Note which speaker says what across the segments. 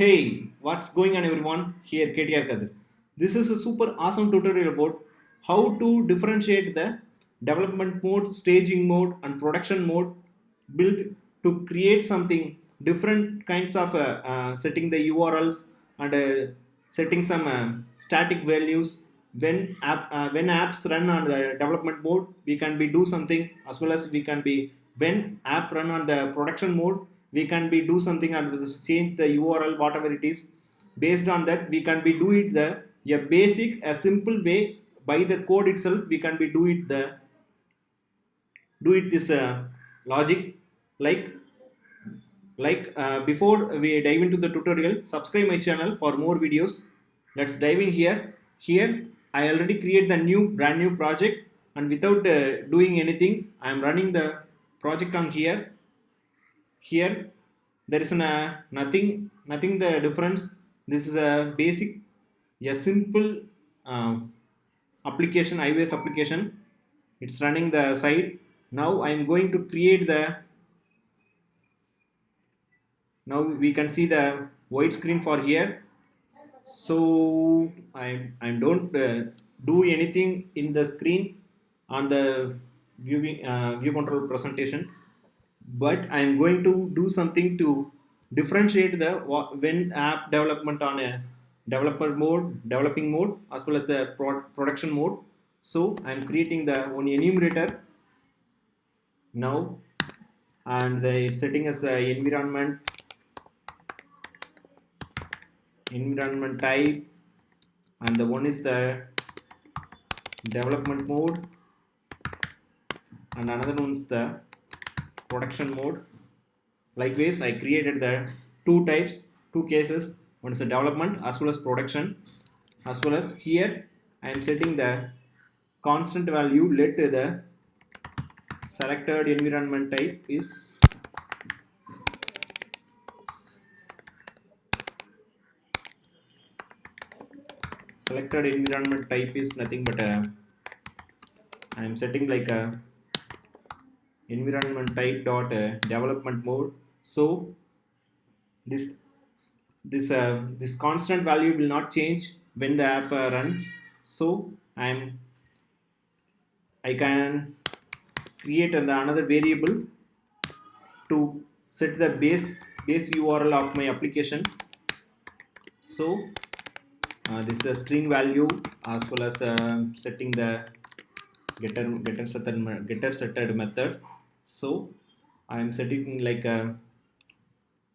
Speaker 1: Hey, what's going on everyone? Here KtrKathir. This is a super awesome tutorial about how to differentiate the development mode, staging mode and production mode built to create something different kinds of setting the URLs and setting some static values when apps run on the development mode we can be do something as well as we can be when app run on the production mode we can be do something and change the URL whatever it is. Based on that we can be do it the a basic a simple way by the code itself we can be do it this logic like before we dive into the tutorial, subscribe my channel for more videos. Let's dive in here I already create the brand new project, and without doing anything I am running the project on here. There is nothing the difference. This is a basic a simple uh, application, iOS application. It's running the site. Now I am going to create the now we can see the white screen for here. So I don't do anything in the screen on the view control presentation, but I'm going to do something to differentiate the when app development on a developing mode as well as the production mode. So I'm creating the one enumerator now, and it's setting as a environment type, and the one is the development mode and another one is the production mode. Likewise I created the two types, two cases. One is the development as well as production, as well as here I am setting the constant value. Let the selected environment type is nothing but I am setting like a environment type dot development mode. So this this constant value will not change when the app runs. So I can create another variable to set the base URL of my application. So this is a string value as well as setting the getter setted method. So I am setting like a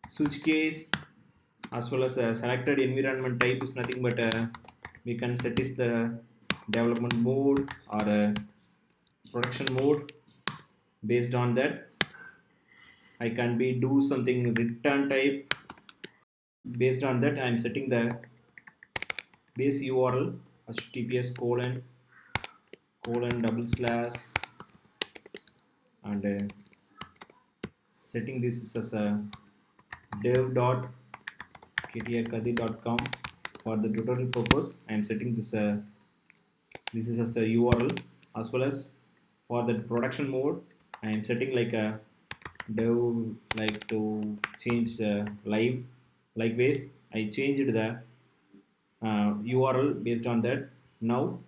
Speaker 1: switch case as well as a selected environment type is nothing but we can set is the development mode or production mode. Based on that I can be do something return type. Based on that I am setting the base URL https colon double slash and setting this as a dev.ktrkathir.com. for the tutorial purpose I am setting this this is as a URL, as well as for the production mode I am setting like a dev like to change live. Likewise I changed the URL based on that. Now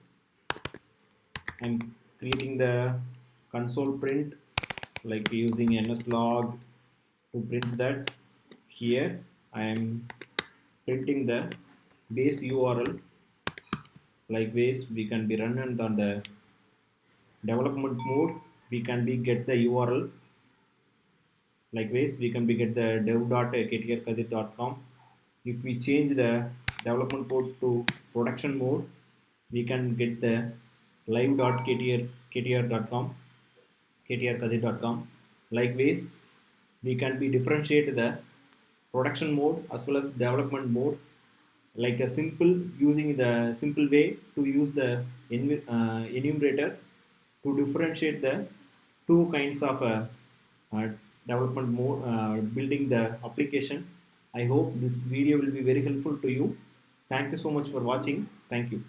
Speaker 1: I'm creating the console print like using nslog to print that. Here I am printing the base URL. Likewise we can be running on the development mode, we can be get the URL. Likewise we can be get the dev.ktrkathir.com. if we change the development mode to production mode we can get the live.ktrkathir.com. Likewise we can be differentiate the production mode as well as development mode like a simple using the simple way to use the enumerator to differentiate the two kinds of uh, development mode building the application. I hope this video will be very helpful to you. Thank you so much for watching. Thank you.